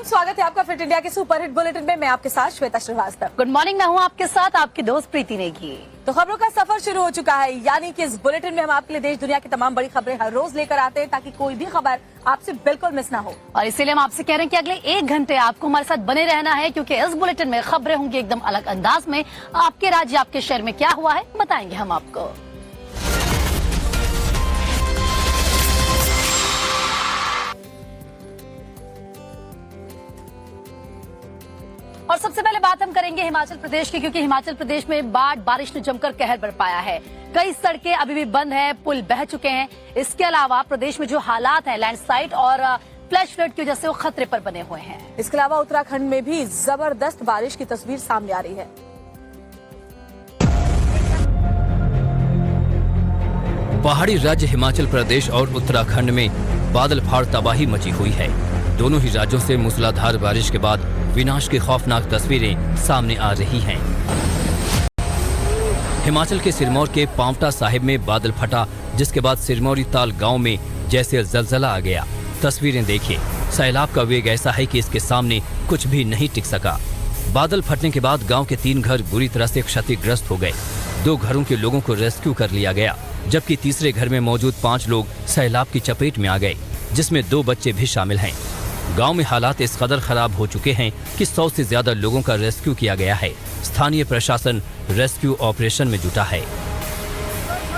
स्वागत है आपका फिट इंडिया के सुपरहिट बुलेटिन में। मैं आपके साथ श्वेता श्रीवास्तव। गुड मॉर्निंग, मैं हूं आपके साथ आपकी दोस्त प्रीति नेगी। तो खबरों का सफर शुरू हो चुका है, यानी कि इस बुलेटिन में हम आपके लिए देश दुनिया की तमाम बड़ी खबरें हर रोज लेकर आते हैं ताकि कोई भी खबर आपसे बिल्कुल मिस ना हो। और इसीलिए हम आपसे कह रहे हैं कि अगले 1 घंटे आपको हमारे साथ बने रहना है, क्योंकि इस बुलेटिन में खबरें होंगी एकदम अलग अंदाज में। आपके राज्य, आपके शहर में क्या हुआ है बताएंगे हम आपको। और सबसे पहले बात हम करेंगे हिमाचल प्रदेश की, क्योंकि हिमाचल प्रदेश में बारिश ने जमकर कहर बरपाया है। कई सड़कें अभी भी बंद हैं, पुल बह चुके हैं। इसके अलावा प्रदेश में जो हालात हैं लैंडस्लाइड और फ्लैश फ्लड की वजह से वो खतरे पर बने हुए हैं। इसके अलावा उत्तराखंड में भी जबरदस्त बारिश की तस्वीर सामने आ रही है। पहाड़ी राज्य हिमाचल प्रदेश और उत्तराखंड में बादल फाड़ तबाही मची हुई है। दोनों ही राज्यों से मूसलाधार बारिश के बाद विनाश की खौफनाक तस्वीरें सामने आ रही हैं। हिमाचल के सिरमौर के पांवटा साहिब में बादल फटा, जिसके बाद सिरमौरी ताल गांव में जैसे जलजला आ गया। तस्वीरें देखिए, सैलाब का वेग ऐसा है कि इसके सामने कुछ भी नहीं टिक सका। बादल फटने के बाद गांव के 3 घर बुरी तरह से क्षतिग्रस्त हो गए। 2 घरों के लोगों को रेस्क्यू कर लिया गया, जबकि तीसरे घर में मौजूद 5 लोग सैलाब की चपेट में आ गए, जिसमें 2 बच्चे भी शामिल हैं। गांव में हालात इस कदर खराब हो चुके हैं कि 100 से ज्यादा लोगों का रेस्क्यू किया गया है। स्थानीय प्रशासन रेस्क्यू ऑपरेशन में जुटा है।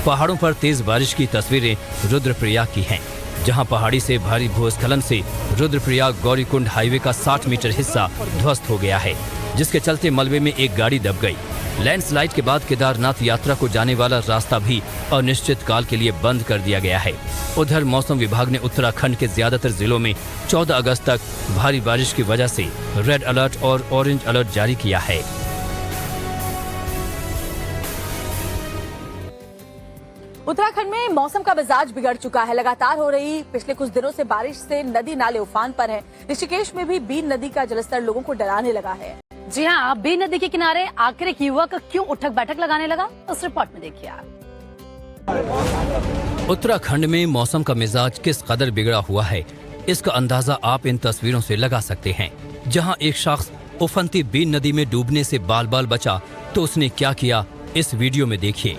पहाड़ों पर तेज बारिश की तस्वीरें रुद्रप्रयाग की हैं, जहां पहाड़ी से भारी भूस्खलन से रुद्रप्रयाग गौरीकुंड हाईवे का 60 मीटर हिस्सा ध्वस्त हो गया है, जिसके चलते मलबे में एक गाड़ी दब गई। लैंडस्लाइड के बाद केदारनाथ यात्रा को जाने वाला रास्ता भी अनिश्चित काल के लिए बंद कर दिया गया है। उधर मौसम विभाग ने उत्तराखंड के ज्यादातर जिलों में 14 अगस्त तक भारी बारिश की वजह से रेड अलर्ट और ऑरेंज अलर्ट जारी किया है। उत्तराखंड में मौसम का मिजाज बिगड़ चुका है। लगातार हो रही पिछले कुछ दिनों से बारिश से नदी नाले उफान पर हैं। ऋषिकेश में भी बीन नदी का जलस्तर लोगों को डराने लगा है। जी हाँ, बीन नदी के किनारे आखिर एक युवक क्यों उठक बैठक लगाने लगा, उस रिपोर्ट में देखिए आप। उत्तराखंड में मौसम का मिजाज किस कदर बिगड़ा हुआ है, इसका अंदाजा आप इन तस्वीरों से लगा सकते हैं। जहां एक शख्स उफनती बीन नदी में डूबने से बाल बाल बचा, तो उसने क्या किया इस वीडियो में देखिए।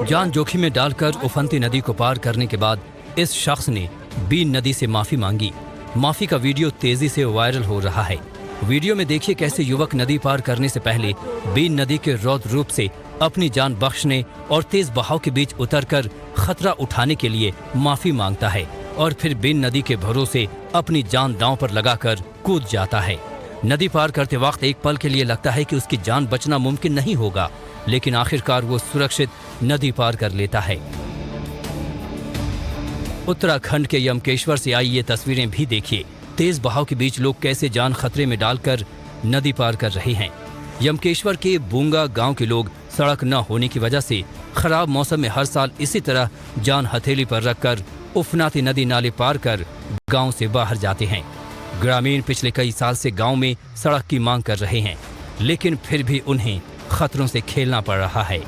जान जोखिम में डालकर उफनती नदी को पार करने के बाद इस शख्स ने बीन नदी से माफी मांगी। माफी का वीडियो तेजी से वायरल हो रहा है। वीडियो में देखिए कैसे युवक नदी पार करने से पहले बीन नदी के रौद्र रूप से अपनी जान बख्शने और तेज बहाव के बीच उतरकर खतरा उठाने के लिए माफी मांगता है, और फिर बीन नदी के भरोसे अपनी जान दांव पर लगाकर कूद जाता है। नदी पार करते वक्त एक पल के लिए लगता है कि उसकी जान बचना मुमकिन नहीं होगा, लेकिन आखिरकार वो सुरक्षित नदी पार कर लेता है। उत्तराखंड के यमकेश्वर से आई ये तस्वीरें भी देखिए। तेज बहाव के बीच लोग कैसे जान खतरे में डालकर नदी पार कर रहे हैं। यमकेश्वर के बूंगा गांव के लोग सड़क न होने की वजह से खराब मौसम में हर साल इसी तरह जान हथेली पर रखकर उफनाती नदी नाले पार कर गांव से बाहर जाते हैं। ग्रामीण पिछले कई साल से गांव में सड़क की मांग कर रहे हैं, लेकिन फिर भी उन्हें खतरों से खेलना पड़ रहा है।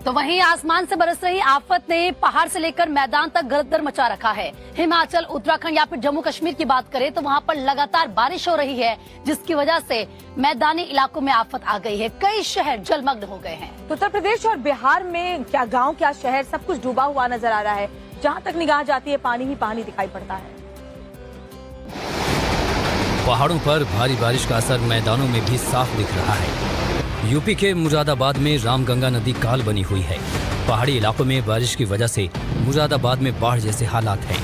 तो वहीं आसमान से बरस रही आफत ने पहाड़ से लेकर मैदान तक गदर मचा रखा है। हिमाचल, उत्तराखंड या फिर जम्मू कश्मीर की बात करें तो वहां पर लगातार बारिश हो रही है, जिसकी वजह से मैदानी इलाकों में आफत आ गई है। कई शहर जलमग्न हो गए हैं। उत्तर प्रदेश और बिहार में क्या गांव क्या शहर सब कुछ डूबा हुआ नजर आ रहा है। जहां तक निगाह जाती है पानी ही पानी दिखाई पड़ता है। पहाड़ों पर भारी बारिश का असर मैदानों में भी साफ दिख रहा है। यूपी के मुरादाबाद में रामगंगा नदी काल बनी हुई है। पहाड़ी इलाकों में बारिश की वजह से मुरादाबाद में बाढ़ जैसे हालात हैं।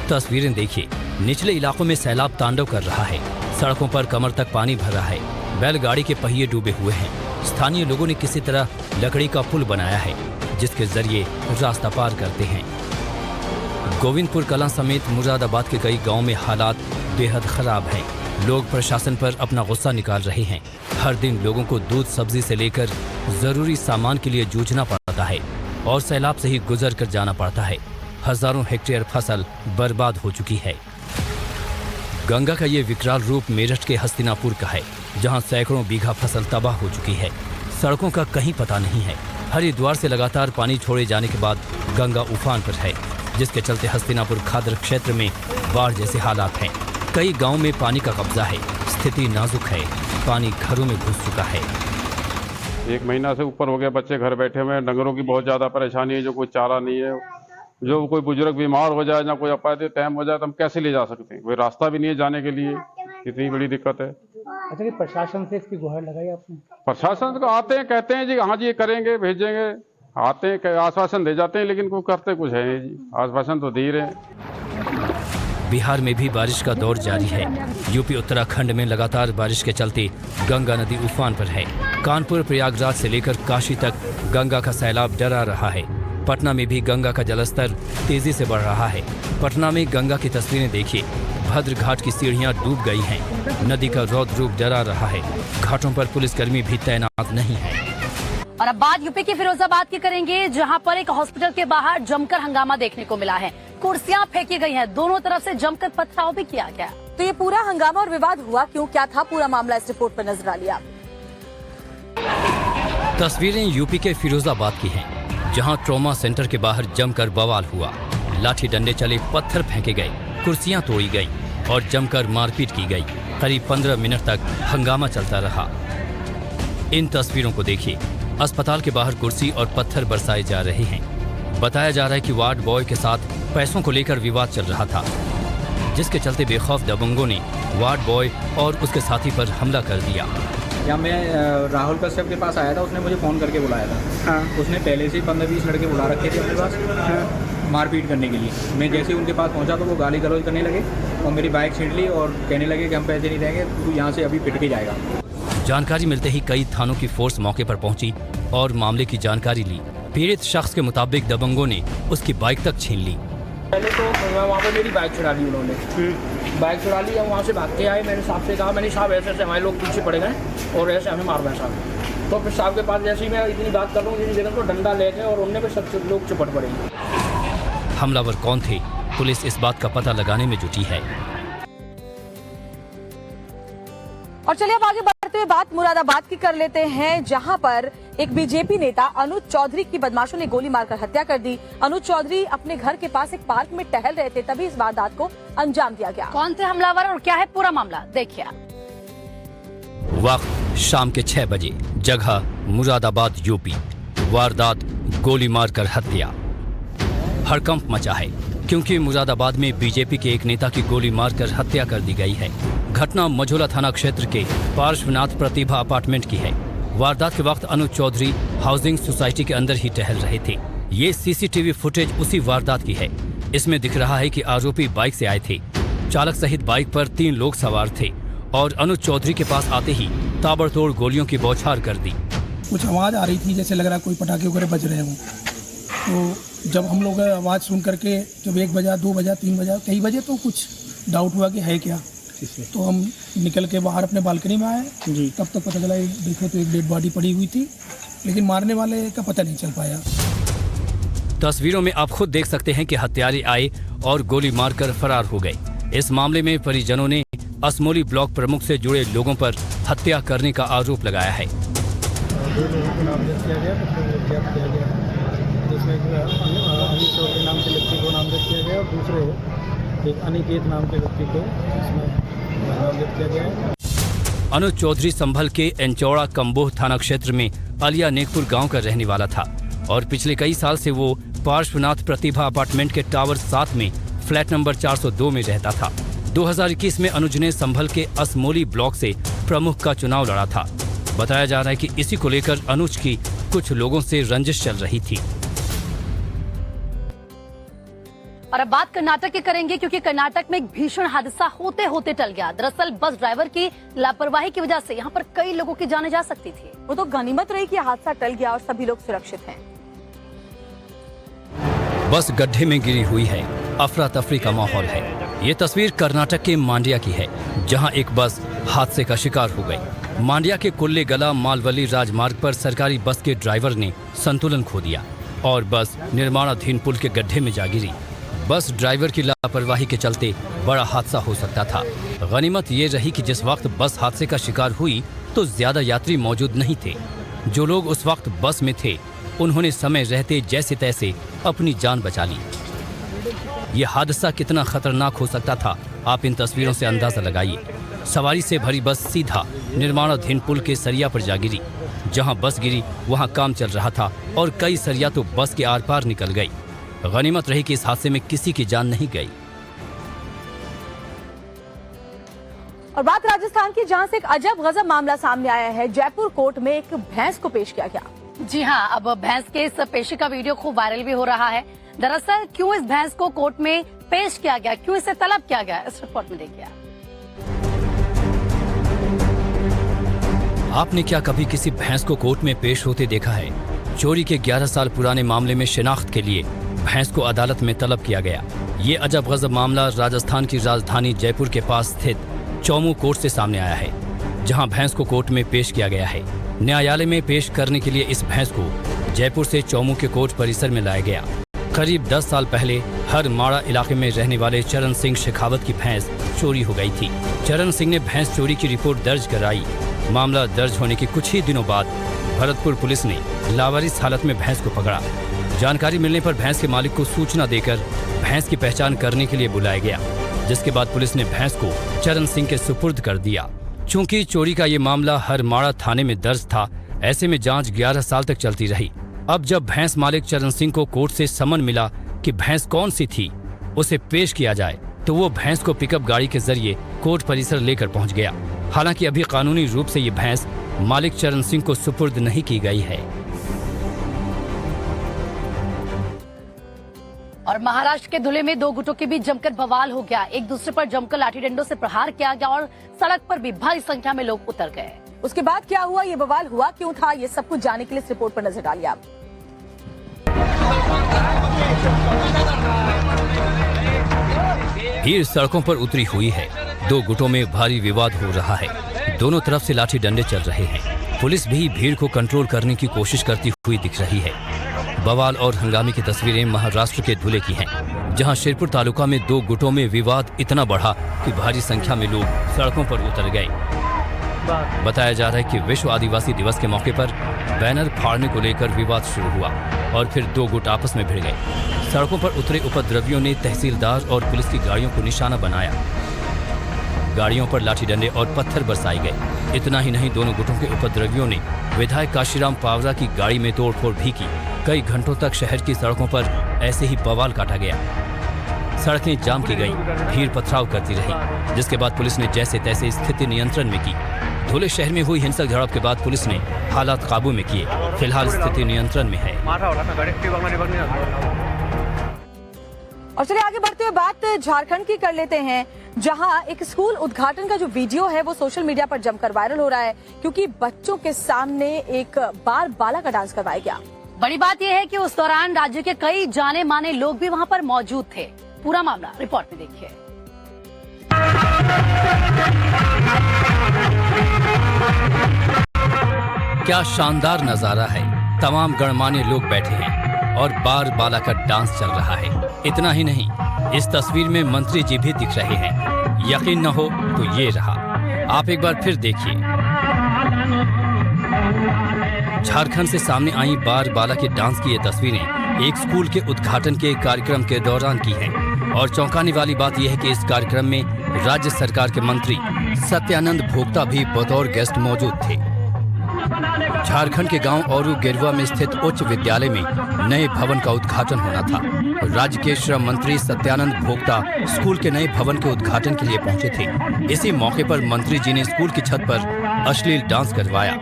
तस्वीरें देखिए, निचले इलाकों में सैलाब तांडव कर रहा है। सड़कों पर कमर तक पानी भरा है। बैलगाड़ी के पहिए डूबे हुए हैं। स्थानीय लोगों ने किसी तरह लकड़ी का पुल बनाया है, जिसके जरिए रास्ता पार करते हैं। गोविंदपुर कलां समेत मुरादाबाद के कई गाँव में हालात बेहद खराब हैं। लोग प्रशासन पर अपना गुस्सा निकाल रहे हैं। हर दिन लोगों को दूध सब्जी से लेकर जरूरी सामान के लिए जूझना पड़ता है और सैलाब से ही गुजर कर जाना पड़ता है। हजारों हेक्टेयर फसल बर्बाद हो चुकी है। गंगा का ये विकराल रूप मेरठ के हस्तिनापुर का है, जहां सैकड़ों बीघा फसल तबाह हो चुकी है। सड़कों का कहीं पता नहीं है। हरिद्वार से लगातार पानी छोड़े जाने के बाद गंगा उफान पर है। जिसके चलते हस्तिनापुर खादर क्षेत्र में बाढ़ जैसे हालात हैं। कई गांव में पानी का कब्जा है, स्थिति नाजुक है, पानी घरों में घुस चुका है। 1 महीना से ऊपर हो गया, बच्चे घर बैठे हुए हैं, डंगरों की बहुत ज़्यादा परेशानी है, जो कोई चारा नहीं है, जो कोई बुजुर्ग बीमार हो जाए ना कोई अपाहिज टाइम हो जाए तो हम कैसे ले जा सकते हैं, कोई रास्ता भी नहीं है जाने के लिए, इतनी बड़ी दिक्कत है। अच्छा, कि प्रशासन से इसकी गुहार लगाई आपने? प्रशासन को आते हैं, कहते हैं जी हाँ जी ये करेंगे, भेजेंगे, आते हैं, आश्वासन दे जाते हैं, लेकिन कोई करते कुछ है नहीं जी। आश्वासन तो दे ही रहे हैं। बिहार में भी बारिश का दौर जारी है। यूपी उत्तराखंड में लगातार बारिश के चलते गंगा नदी उफान पर है। कानपुर प्रयागराज से लेकर काशी तक गंगा का सैलाब डरा रहा है। पटना में भी गंगा का जलस्तर तेजी से बढ़ रहा है। पटना में गंगा की तस्वीरें देखिए, भद्र घाट की सीढ़ियां डूब गई हैं। नदी का रौद्र रूप डरा रहा है। घाटों पर पुलिसकर्मी भी तैनात नहीं है। और अब बात यूपी के फिरोजाबाद की करेंगे, जहां पर एक हॉस्पिटल के बाहर जमकर हंगामा देखने को मिला है। कुर्सियां फेंकी गई हैं, दोनों तरफ से जमकर पथराव भी किया गया। तो ये पूरा हंगामा और विवाद हुआ क्यों, क्या था पूरा मामला, इस रिपोर्ट पर नजर डालिए आप। तस्वीरें यूपी के फिरोजाबाद की हैं, जहां ट्रॉमा सेंटर के बाहर जमकर बवाल हुआ। लाठी डंडे चले, पत्थर फेंके गए, कुर्सियां तोड़ी गई और जमकर मारपीट की गई। करीब 15 मिनट तक हंगामा चलता रहा। इन तस्वीरों को देखिए, अस्पताल के बाहर कुर्सी और पत्थर बरसाए जा रहे हैं। बताया जा रहा है कि वार्ड बॉय के साथ पैसों को लेकर विवाद चल रहा था, जिसके चलते बेखौफ दबंगों ने वार्ड बॉय और उसके साथी पर हमला कर दिया। या मैं राहुल कश्यप के पास आया था, उसने मुझे फ़ोन करके बुलाया था। हाँ। उसने पहले से ही 15-20 लड़के बुला रखे थे अपने पास। हाँ। मारपीट करने के लिए। मैं जैसे ही उनके पास पहुंचा तो वो गाली गलौज करने लगे और मेरी बाइक छीन ली और कहने लगे कि हम पैसे नहीं देंगे, तू यहाँ से अभी पिट के जाएगा। जानकारी मिलते ही कई थानों की फोर्स मौके पर पहुंची और मामले की जानकारी ली। पीड़ित शख्स के मुताबिक दबंगों ने उसकी बाइक तक छीन ली। पहले तो वहाँ पे मेरी बाइक चुरा ली उन्होंने। बाइक चुरा ली और वहाँ से भाग के आए। मैंने साहब से कहा, मैंने साहब ऐसे ऐसे हमारे लोग पीछे पड़ गए और ऐसे हमें मार रहे हैं साहब। तो फिर साहब के पास जैसे ही मैं इतनी बात कर रहा हूँ, इतनी देर तो डंडा ले गए और उनने भी सब लोग चिपट पड़े। हमलावर कौन थे, पुलिस इस बात का पता लगाने में जुटी है। और चलिए अब आगे बढ़ते हुए बात मुरादाबाद की कर लेते हैं, जहां पर एक बीजेपी नेता अनुज चौधरी की बदमाशों ने गोली मारकर हत्या कर दी। अनुज चौधरी अपने घर के पास एक पार्क में टहल रहे थे, तभी इस वारदात को अंजाम दिया गया। कौन थे हमलावर और क्या है पूरा मामला, देखिए। वक्त शाम के 6 बजे, जगह मुरादाबाद यूपी। वारदात गोली मारकर हत्या। हड़कंप मचा है क्योंकि मुरादाबाद में बीजेपी के एक नेता की गोली मारकर हत्या कर दी गई है। घटना मझोला थाना क्षेत्र के पार्श्वनाथ प्रतिभा अपार्टमेंट की है। वारदात के वक्त अनुज चौधरी हाउसिंग सोसाइटी के अंदर ही टहल रहे थे। ये सीसीटीवी फुटेज उसी वारदात की है। इसमें दिख रहा है कि आरोपी बाइक से आए थे। चालक सहित बाइक पर 3 लोग सवार थे और अनुज चौधरी के पास आते ही ताबड़तोड़ गोलियों की बौछार कर दी। कुछ आवाज़ आ रही थी, जैसे लग रहा कोई पटाखे वगैरह बज रहे हों। तो जब हम लोग आवाज़ सुन करके जब 1 बजा, 2 बजा, 3 बजा, कई बजे तो कुछ डाउट हुआ कि है क्या। तो हम निकल के बाहर अपने बालकनी में आए जी। तब तक पता चला, देखे तो एक डेड बॉडी पड़ी हुई थी, लेकिन मारने वाले का पता नहीं चल पाया। तस्वीरों में आप खुद देख सकते हैं कि हत्यारे आए और गोली मारकर फरार हो गए। इस मामले में परिजनों ने असमोली ब्लॉक प्रमुख से जुड़े लोगों पर हत्या करने का आरोप लगाया है। जिसमें अनिल चौधरी नाम के व्यक्ति को नामजद किया गया और दूसरे एक अनिकेत नाम के व्यक्ति को इसमें नामजद किया गया है। अनुज चौधरी संभल के एंचौड़ा कंबोह थाना क्षेत्र में अलिया नेकपुर गांव का रहने वाला था और पिछले कई साल से वो पार्श्वनाथ प्रतिभा अपार्टमेंट के टावर 7 में फ्लैट नंबर 402 में रहता था। 2021 में अनुज ने संभल के असमोली ब्लॉक से प्रमुख का चुनाव लड़ा था। बताया जा रहा है कि इसी को लेकर अनुज की कुछ लोगों से रंजिश चल रही थी। और अब बात कर्नाटक की करेंगे, क्योंकि कर्नाटक में एक भीषण हादसा होते होते टल गया। दरअसल बस ड्राइवर की लापरवाही की वजह से यहाँ पर कई लोगों की जानें जा सकती थी। वो तो गनीमत रही कि हादसा टल गया और सभी लोग सुरक्षित हैं। बस गड्ढे में गिरी हुई है, अफरा तफरी का माहौल है। ये तस्वीर कर्नाटक के मांड्या की है, जहां एक बस हादसे का शिकार हो गई। मांड्या के कुल्लेगला मालवली राजमार्ग पर सरकारी बस के ड्राइवर ने संतुलन खो दिया और बस निर्माणाधीन पुल के गड्ढे में जा गिरी। बस ड्राइवर की लापरवाही के चलते बड़ा हादसा हो सकता था। गनीमत ये रही कि जिस वक्त बस हादसे का शिकार हुई तो ज्यादा यात्री मौजूद नहीं थे। जो लोग उस वक्त बस में थे उन्होंने समय रहते जैसे तैसे अपनी जान बचा ली। ये हादसा कितना खतरनाक हो सकता था, आप इन तस्वीरों से अंदाजा लगाइए। सवारी से भरी बस सीधा निर्माणाधीन पुल के सरिया पर जा गिरी। जहां बस गिरी वहां काम चल रहा था और कई सरिया तो बस के आर पार निकल गई। गनीमत रही कि इस हादसे में किसी की जान नहीं गई। और बात राजस्थान की, जहां से एक अजब गजब मामला सामने आया है। जयपुर कोर्ट में एक भैंस को पेश किया गया। जी हाँ, अब भैंस के इस पेशी का वीडियो खूब वायरल भी हो रहा है। दरअसल क्यों इस भैंस को कोर्ट में पेश किया गया, क्यों इसे तलब किया गया, इस रिपोर्ट में देखिए। आपने क्या कभी किसी भैंस को कोर्ट में पेश होते देखा है? चोरी के 11 साल पुराने मामले में शिनाख्त के लिए भैंस को अदालत में तलब किया गया। ये अजब गजब मामला राजस्थान की राजधानी जयपुर के पास स्थित चौमू कोर्ट से सामने आया है, जहां भैंस को कोर्ट में पेश किया गया है। न्यायालय में पेश करने के लिए इस भैंस को जयपुर से चौमू के कोर्ट परिसर में लाया गया। करीब 10 साल पहले हर माड़ा इलाके में रहने वाले चरण सिंह शेखावत की भैंस चोरी हो गई थी। चरण सिंह ने भैंस चोरी की रिपोर्ट दर्ज कराई। मामला दर्ज होने के कुछ ही दिनों बाद भरतपुर पुलिस ने लावारिस हालत में भैंस को पकड़ा। जानकारी मिलने पर भैंस के मालिक को सूचना देकर भैंस की पहचान करने के लिए बुलाया गया, जिसके बाद पुलिस ने भैंस को चरण सिंह के सुपुर्द कर दिया। चूंकि चोरी का ये मामला हर माड़ा थाने में दर्ज था, ऐसे में जांच 11 साल तक चलती रही। अब जब भैंस मालिक चरण सिंह को कोर्ट से समन मिला कि भैंस कौन सी थी, उसे पेश किया जाए, तो वो भैंस को पिकअप गाड़ी के जरिए कोर्ट परिसर लेकर पहुंच गया। हालांकि अभी कानूनी रूप से ये भैंस मालिक चरण सिंह को सुपुर्द नहीं की गई है। और महाराष्ट्र के धुले में 2 गुटों के बीच जमकर बवाल हो गया। एक दूसरे पर जमकर लाठी डंडों से प्रहार किया गया और सड़क पर भी भारी संख्या में लोग उतर गए। उसके बाद क्या हुआ, ये बवाल हुआ क्यों था, ये सब कुछ जानने के लिए इस रिपोर्ट पर नजर डालिए आप। भीड़ सड़कों पर उतरी हुई है। 2 गुटों में भारी विवाद हो रहा है। दोनों तरफ से लाठी डंडे चल रहे हैं। पुलिस भी भीड़ को कंट्रोल करने की कोशिश करती हुई दिख रही है। बवाल और हंगामे की तस्वीरें महाराष्ट्र के धुले की हैं, जहां शिरपुर तालुका में 2 गुटों में विवाद इतना बढ़ा कि भारी संख्या में लोग सड़कों पर उतर गए। बताया जा रहा है कि विश्व आदिवासी दिवस के मौके पर बैनर फाड़ने को लेकर विवाद शुरू हुआ और फिर 2 गुट आपस में भिड़ गए। सड़कों पर उतरे उपद्रवियों ने तहसीलदार और पुलिस की गाड़ियों को निशाना बनाया। गाड़ियों पर लाठी डंडे और पत्थर बरसाए गए। इतना ही नहीं, दोनों गुटों के उपद्रवियों ने विधायक काशीराम पावरा की गाड़ी में तोड़फोड़ भी की। कई घंटों तक शहर की सड़कों पर ऐसे ही बवाल काटा गया। सड़कें जाम की गईं, भीड़ पथराव करती रही, जिसके बाद पुलिस ने जैसे तैसे स्थिति नियंत्रण में की। धुले शहर में हुई हिंसक झड़प के बाद पुलिस ने हालात काबू में किए। फिलहाल स्थिति नियंत्रण में है। और चलिए आगे बढ़ते हुए बात झारखंड की कर लेते हैं, जहां एक स्कूल उद्घाटन का जो वीडियो है वो सोशल मीडिया पर जमकर वायरल हो रहा है, क्योंकि बच्चों के सामने एक बार बाला का डांस करवाया गया। बड़ी बात यह है कि उस दौरान राज्य के कई जाने माने लोग भी वहां पर मौजूद थे। पूरा मामला रिपोर्ट में देखिए। क्या शानदार नजारा है। तमाम गणमान्य लोग बैठे हैं और बार बाला का डांस चल रहा है। इतना ही नहीं, इस तस्वीर में मंत्री जी भी दिख रहे हैं। यकीन न हो तो ये रहा, आप एक बार फिर देखिए। झारखंड से सामने आई बार बाला के डांस की ये तस्वीरें एक स्कूल के उद्घाटन के कार्यक्रम के दौरान की हैं। और चौंकाने वाली बात यह है कि इस कार्यक्रम में राज्य सरकार के मंत्री सत्यानंद भोक्ता भी बतौर गेस्ट मौजूद थे। झारखंड के गांव औरू गिरवा में स्थित उच्च विद्यालय में नए भवन का उद्घाटन होना था। राज्य के श्रम मंत्री सत्यानंद भोक्ता स्कूल के नए भवन के उद्घाटन के लिए पहुंचे थे। इसी मौके पर मंत्री जी ने स्कूल की छत पर अश्लील डांस करवाया।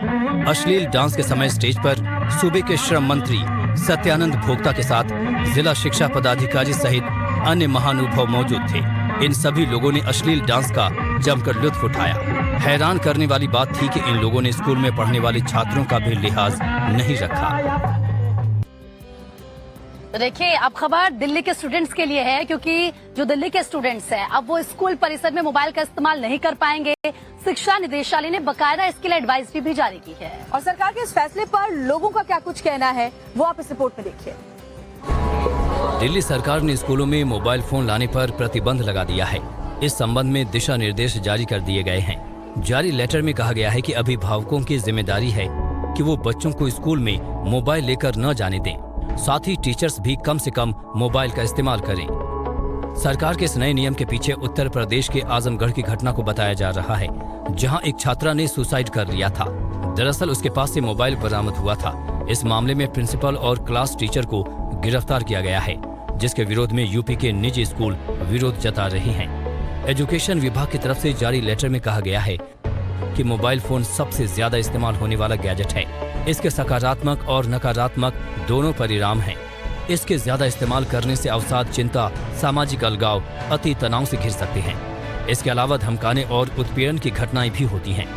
अश्लील डांस के समय स्टेज पर सूबे के श्रम मंत्री सत्यानंद भोक्ता के साथ जिला शिक्षा पदाधिकारी सहित अन्य महानुभाव मौजूद थे। इन सभी लोगों ने अश्लील डांस का जमकर लुत्फ उठाया। हैरान करने वाली बात थी कि इन लोगों ने स्कूल में पढ़ने वाले छात्रों का भी लिहाज नहीं रखा। देखिए, अब खबर दिल्ली के स्टूडेंट्स के लिए है, क्योंकि जो दिल्ली के स्टूडेंट्स हैं अब वो स्कूल परिसर में मोबाइल का इस्तेमाल नहीं कर पाएंगे। शिक्षा निदेशालय ने बकायदा इसके लिए एडवाइजरी भी जारी की है। और सरकार के इस फैसले पर लोगों का क्या कुछ कहना है, वो आप इस रिपोर्ट में देखिए। दिल्ली सरकार ने स्कूलों में मोबाइल फोन लाने पर प्रतिबंध लगा दिया है। इस संबंध में दिशा निर्देश जारी कर दिए गए हैं। जारी लेटर में कहा गया है कि अभिभावकों की जिम्मेदारी है कि वो बच्चों को स्कूल में मोबाइल लेकर न जाने दें। साथ ही टीचर्स भी कम से कम मोबाइल का इस्तेमाल करें। सरकार के इस नए नियम के पीछे उत्तर प्रदेश के आजमगढ़ की घटना को बताया जा रहा है, जहां एक छात्रा ने सुसाइड कर लिया था। दरअसल उसके पास से मोबाइल बरामद हुआ था। इस मामले में प्रिंसिपल और क्लास टीचर को गिरफ्तार किया गया है, जिसके विरोध में यूपी के निजी स्कूल विरोध जता रहे हैं। एजुकेशन विभाग की तरफ से जारी लेटर में कहा गया है कि मोबाइल फोन सबसे ज्यादा इस्तेमाल होने वाला गैजेट है। इसके सकारात्मक और नकारात्मक दोनों परिणाम हैं। इसके ज्यादा इस्तेमाल करने से अवसाद, चिंता, सामाजिक अलगाव, अति तनाव से घिर सकते हैं। इसके अलावा धमकाने और उत्पीड़न की घटनाएं भी होती हैं,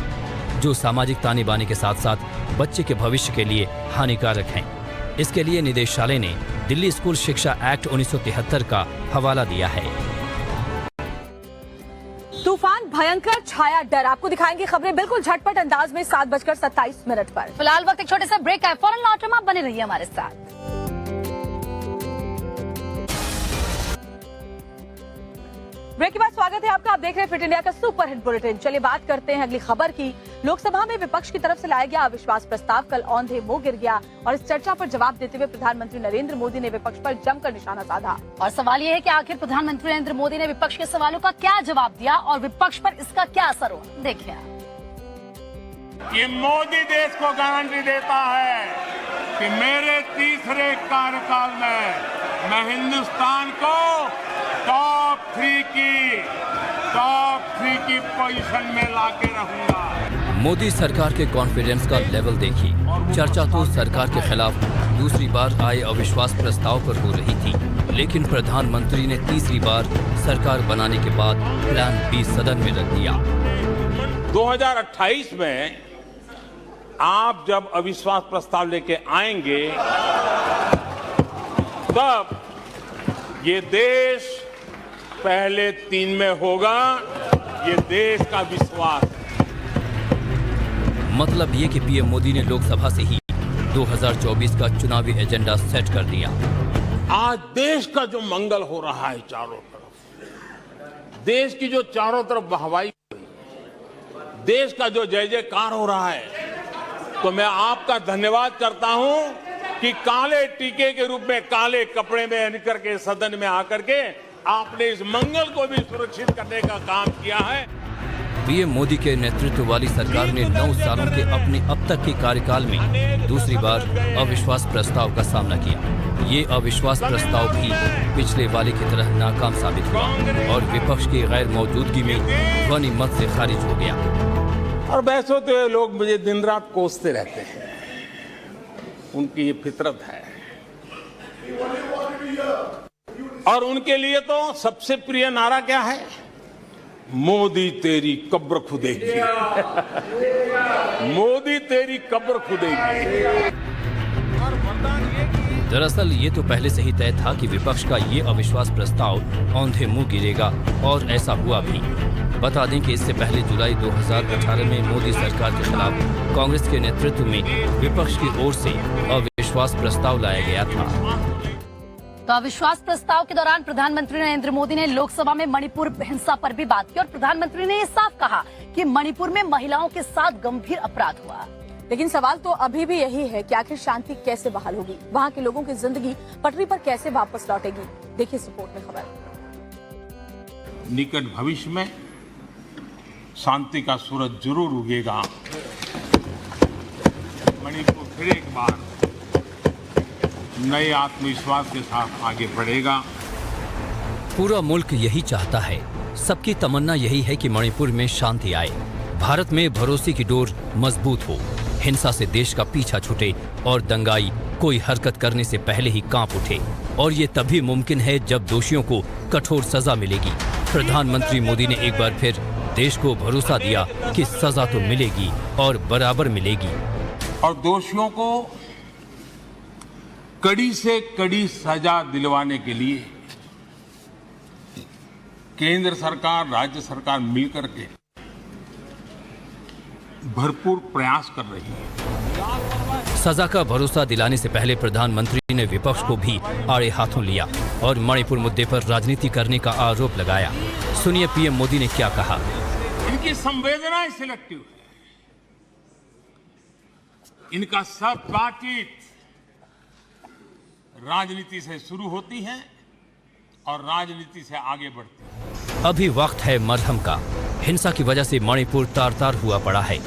जो सामाजिक ताने बाने के साथ साथ बच्चे के भविष्य के लिए हानिकारक हैं। इसके लिए निदेशालय ने दिल्ली स्कूल शिक्षा एक्ट 1973 का हवाला दिया है। तूफान भयंकर, छाया डर। आपको दिखाएंगे खबरें बिल्कुल झटपट अंदाज में 7:27 पर। फिलहाल वक्त एक छोटे से ब्रेक का है, फौरन लौट हम, आप बने रहिए हमारे साथ। ब्रेक के बाद स्वागत है आपका। आप देख रहे हैं फिट इंडिया का सुपर हिट बुलेटिन। चलिए बात करते हैं अगली खबर की। लोकसभा में विपक्ष की तरफ से लाया गया अविश्वास प्रस्ताव कल औंधे मुंह गिर गया और इस चर्चा पर जवाब देते हुए प्रधानमंत्री नरेंद्र मोदी ने विपक्ष पर जमकर निशाना साधा। और सवाल ये है कि आखिर प्रधानमंत्री नरेंद्र मोदी ने विपक्ष के सवालों का क्या जवाब दिया और विपक्ष पर इसका क्या असर हुआ, देखिए। ये मोदी देश को गारंटी देता है कि मेरे तीसरे कार्यकाल में मैं हिंदुस्तान को टॉप थ्री की पोजीशन में लाके रहूंगा। मोदी सरकार के कॉन्फिडेंस का लेवल देखिए। चर्चा तो सरकार के खिलाफ दूसरी बार आए अविश्वास प्रस्ताव पर हो रही थी, लेकिन प्रधानमंत्री ने तीसरी बार सरकार बनाने के बाद प्लान बी सदन में रख दिया। 2028 में आप जब अविश्वास प्रस्ताव लेके आएंगे, तब ये देश पहले 3 में होगा। ये देश का विश्वास है। मतलब ये कि पीएम मोदी ने लोकसभा से ही 2024 का चुनावी एजेंडा सेट कर दिया। आज देश का जो मंगल हो रहा है चारों तरफ, देश की जो चारों तरफ वाहवाही, देश का जो जय जयकार हो रहा है, तो मैं आपका धन्यवाद करता हूं कि काले टीके के रूप में काले कपड़े में निकल के सदन में आकर के आपने इस मंगल को भी सुरक्षित करने का काम किया है। पीएम मोदी के नेतृत्व वाली सरकार ने 9 सालों के अपने अब तक के कार्यकाल में दूसरी बार अविश्वास प्रस्ताव का सामना किया। ये अविश्वास प्रस्ताव भी पिछले वाले की तरह नाकाम साबित हुआ और विपक्ष की गैर मौजूदगी में ध्वनि मत से खारिज हो गया। और वैसे तो ये लोग मुझे दिन रात कोसते रहते हैं, उनकी ये फितरत है। और उनके लिए तो सबसे प्रिय नारा क्या है? मोदी तेरी कब्र खुदेगी। मोदी तेरी कब्र खुदेगी। और वरदान ये, दरअसल ये तो पहले से ही तय था कि विपक्ष का ये अविश्वास प्रस्ताव औंधे मुंह गिरेगा और ऐसा हुआ भी। बता दें कि इससे पहले जुलाई 2018 में मोदी सरकार के खिलाफ कांग्रेस के नेतृत्व में विपक्ष की ओर से अविश्वास प्रस्ताव लाया गया था। तो अविश्वास प्रस्ताव के दौरान प्रधानमंत्री नरेंद्र मोदी ने लोकसभा में मणिपुर हिंसा पर भी बात की और प्रधानमंत्री ने ये साफ कहा कि मणिपुर में महिलाओं के साथ गंभीर अपराध हुआ। लेकिन सवाल तो अभी भी यही है कि आखिर शांति कैसे बहाल होगी, वहाँ के लोगों की जिंदगी पटरी पर कैसे वापस लौटेगी। देखिए रिपोर्ट में खबर। निकट भविष्य में शांति का सूरज जरूर उगेगा। मणिपुर फिर एक बार नए आत्मविश्वास के साथ आगे बढ़ेगा। पूरा मुल्क यही चाहता है, सबकी तमन्ना यही है कि मणिपुर में शांति आए, भारत में भरोसे की डोर मजबूत हो, हिंसा से देश का पीछा छूटे और दंगाई कोई हरकत करने से पहले ही कांप उठे। और ये तभी मुमकिन है जब दोषियों को कठोर सजा मिलेगी। प्रधानमंत्री मोदी ने एक बार फिर देश को भरोसा दिया कि सजा तो मिलेगी और बराबर मिलेगी। और दोषियों को कड़ी से कड़ी सजा दिलवाने के लिए केंद्र सरकार, राज्य सरकार मिलकर के भरपूर प्रयास कर रही है। सजा का भरोसा दिलाने से पहले प्रधानमंत्री ने विपक्ष को भी आड़े हाथों लिया और मणिपुर मुद्दे पर राजनीति करने का आरोप लगाया। सुनिए पीएम मोदी ने क्या कहा। इनकी संवेदनाएं सिलेक्टिव है, इनका सब बातचीत राजनीति से शुरू होती है और राजनीति से आगे बढ़ती है। अभी वक्त है मरहम का। हिंसा की वजह से मणिपुर तार-तार हुआ पड़ा है।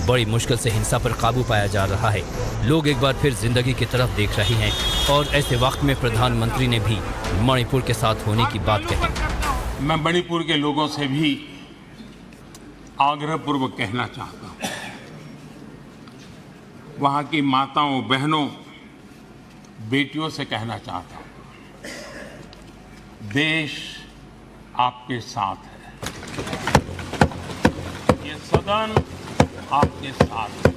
बड़ी मुश्किल से हिंसा पर काबू पाया जा रहा है। लोग एक बार फिर जिंदगी की तरफ देख रहे हैं और ऐसे वक्त में प्रधानमंत्री ने भी मणिपुर के साथ होने की बात कही। मैं मणिपुर के लोगों से भी आग्रहपूर्वक कहना चाहता हूँ, वहाँ की माताओं, बहनों, बेटियों से कहना चाहता हूँ, देश आपके साथ है, ये सदन आपके साथ है।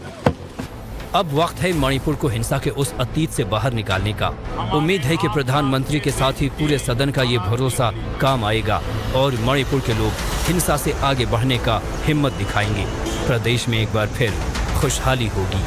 अब वक्त है मणिपुर को हिंसा के उस अतीत से बाहर निकालने का। उम्मीद है कि प्रधानमंत्री के साथ ही पूरे सदन का ये भरोसा काम आएगा और मणिपुर के लोग हिंसा से आगे बढ़ने का हिम्मत दिखाएंगे। प्रदेश में एक बार फिर खुशहाली होगी।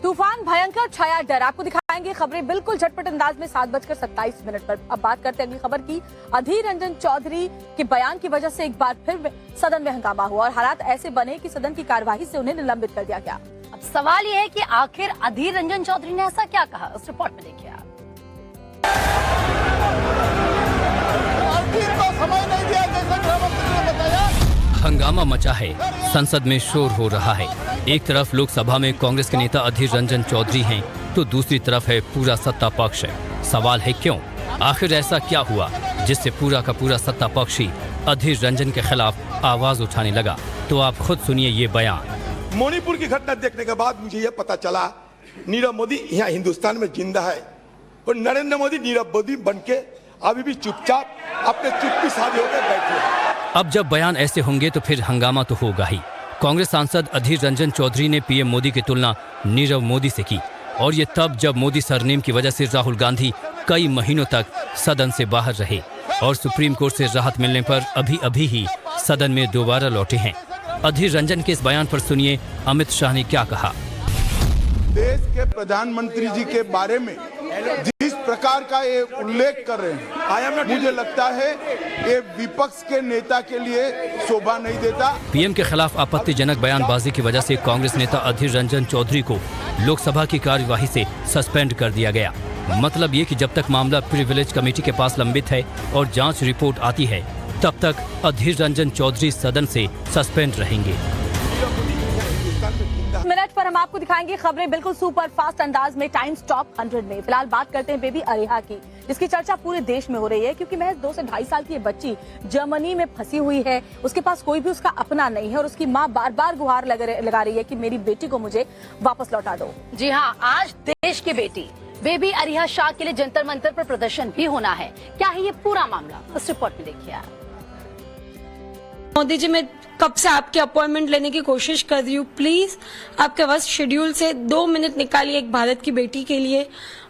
तूफान भयंकर छाया डर, आपको दिखाएंगे खबरें बिल्कुल झटपट अंदाज में 7:27 पर। अब बात करते हैं अगली खबर की। अधीर रंजन चौधरी के बयान की वजह से एक बार फिर सदन में हंगामा हुआ और हालात ऐसे बने कि सदन की कार्यवाही से उन्हें निलंबित कर दिया गया। अब सवाल ये है कि आखिर अधीर रंजन चौधरी ने ऐसा क्या कहा, उस रिपोर्ट में देखिए आप। हंगामा मचा है, संसद में शोर हो रहा है। एक तरफ लोकसभा में कांग्रेस के नेता अधीर रंजन चौधरी हैं, तो दूसरी तरफ है पूरा सत्ता पक्ष है। सवाल है क्यों? आखिर ऐसा क्या हुआ जिससे पूरा का पूरा सत्ता पक्ष ही अधीर रंजन के खिलाफ आवाज उठाने लगा? तो आप खुद सुनिए ये बयान। मणिपुर की घटना देखने के बाद मुझे यह पता चला नीरव मोदी यहाँ हिंदुस्तान में जिंदा है और नरेंद्र मोदी नीरव मोदी बनके अभी भी चुपचाप अपने चुप्पी साधे होकर बैठे हैं। अब जब बयान ऐसे होंगे तो फिर हंगामा तो होगा ही। कांग्रेस सांसद अधीर रंजन चौधरी ने पीएम मोदी की तुलना नीरव मोदी से की और ये तब जब मोदी सरनेम की वजह से राहुल गांधी कई महीनों तक सदन से बाहर रहे और सुप्रीम कोर्ट से राहत मिलने पर अभी ही सदन में दोबारा लौटे हैं। अधीर रंजन के इस बयान पर सुनिए अमित शाह ने क्या कहा। देश के प्रधानमंत्री जी के बारे में जिस प्रकार का ये उल्लेख कर रहे हैं, मुझे लगता है ये विपक्ष के नेता के लिए शोभा नहीं देता। पीएम के खिलाफ आपत्तिजनक बयानबाजी की वजह से कांग्रेस नेता अधीर रंजन चौधरी को लोकसभा की कार्यवाही से सस्पेंड कर दिया गया। मतलब ये कि जब तक मामला प्रिविलेज कमेटी के पास लंबित है और जांच रिपोर्ट आती है, तब तक अधीर रंजन चौधरी सदन से सस्पेंड रहेंगे। मिनट पर हम आपको दिखाएंगे खबरें बिल्कुल सुपर फास्ट अंदाज में टाइम्स टॉप 100 में। फिलहाल बात करते हैं बेबी अरिहा की, जिसकी चर्चा पूरे देश में हो रही है क्योंकि महज 2 से 2.5 साल की ये बच्ची जर्मनी में फंसी हुई है। उसके पास कोई भी उसका अपना नहीं है और उसकी माँ बार बार गुहार लगा रही है कि मेरी बेटी को मुझे वापस लौटा दो। जी हाँ, आज देश की बेटी बेबी अरिहा शाह के लिए जंतर मंतर पर प्रदर्शन भी होना है। क्या है ये पूरा मामला, उस रिपोर्ट में देखिए आप। मोदी जी, मैं कब से आपकी अपॉइंटमेंट लेने की कोशिश कर रही हूँ, प्लीज आपके बस शेड्यूल से 2 मिनट निकालिए एक भारत की बेटी के लिए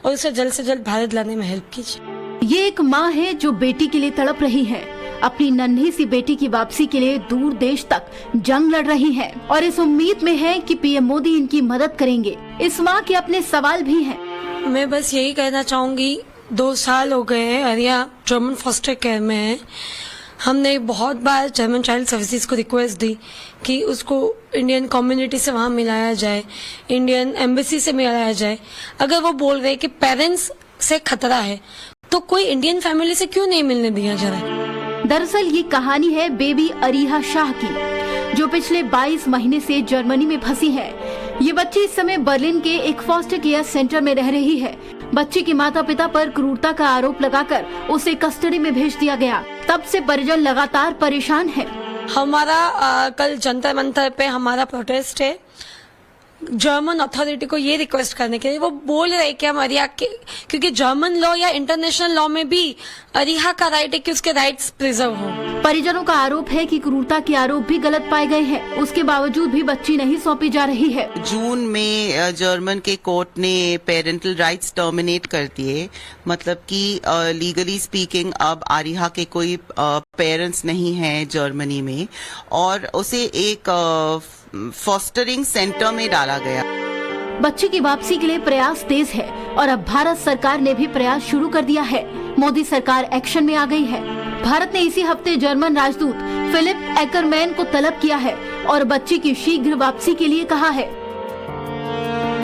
और उसे जल्द से जल्द भारत लाने में हेल्प कीजिए। ये एक माँ है जो बेटी के लिए तड़प रही है। अपनी नन्ही सी बेटी की वापसी के लिए दूर देश तक जंग लड़ रही है और इस उम्मीद में है कि पीएम मोदी इनकी मदद करेंगे। इस माँ के अपने सवाल भी हैं। मैं बस यही कहना चाहूंगी, 2 साल हो गए हैं अरिया जर्मन फॉस्टर केयर में है। हमने बहुत बार जर्मन चाइल्ड सर्विसेज को रिक्वेस्ट दी कि उसको इंडियन कम्युनिटी से वहाँ मिलाया जाए, इंडियन एम्बेसी से मिलाया जाए। अगर वो बोल रहे कि पेरेंट्स से खतरा है तो कोई इंडियन फैमिली से क्यों नहीं मिलने दिया जा रहा है। दरअसल ये कहानी है बेबी अरिहा शाह की, जो पिछले 22 महीने से जर्मनी में फंसी है। ये बच्ची इस समय बर्लिन के एक फॉस्टर केयर सेंटर में रह रही है। बच्ची के माता पिता पर क्रूरता का आरोप लगाकर उसे कस्टडी में भेज दिया गया। तब से परिजन लगातार परेशान है। हमारा कल जंतर मंतर पे हमारा प्रोटेस्ट है जर्मन अथॉरिटी को ये रिक्वेस्ट करने के लिए। वो बोल रहे कि हम अरिहा के, क्योंकि जर्मन लॉ या इंटरनेशनल लॉ में भी अरिहा का राइट है कि उसके राइट्स प्रिजर्व हो। परिजनों का आरोप है कि क्रूरता के आरोप भी गलत पाए गए हैं, उसके बावजूद भी बच्ची नहीं सौंपी जा रही है। जून में जर्मन के कोर्ट ने पेरेंटल राइट्स टर्मिनेट कर दिए, मतलब कि लीगली स्पीकिंग अब अरिहा के कोई पेरेंट्स नहीं हैं जर्मनी में और उसे एक फॉस्टरिंग सेंटर में डाला गया। बच्ची की वापसी के लिए प्रयास तेज है और अब भारत सरकार ने भी प्रयास शुरू कर दिया है। मोदी सरकार एक्शन में आ गई है। भारत ने इसी हफ्ते जर्मन राजदूत फिलिप एकरमैन को तलब किया है और बच्ची की शीघ्र वापसी के लिए कहा है।